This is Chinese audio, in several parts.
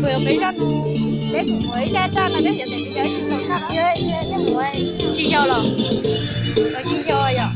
不要非常浓，这不会噻，长那个现在比较新了，看也不会起效了，要起效了要。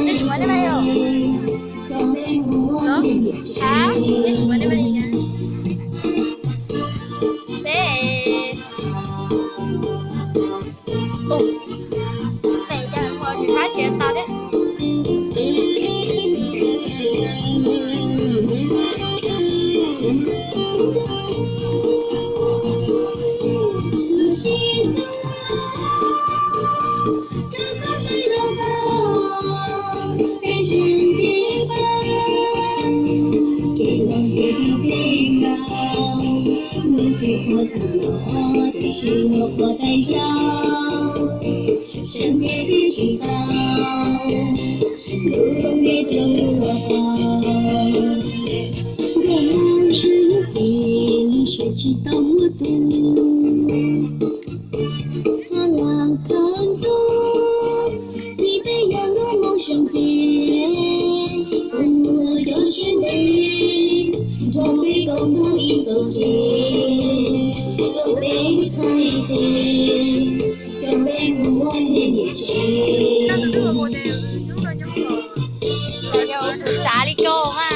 你喜欢的没有？啊？你喜欢的没有？背。哦，背的，我要去他钱打的。是我活在上，身边的知道，路越走路我好。我是别谁知道我懂？做了看懂，你的阳光梦想点，我就选你，准备共同一个天。啥里狗嘛？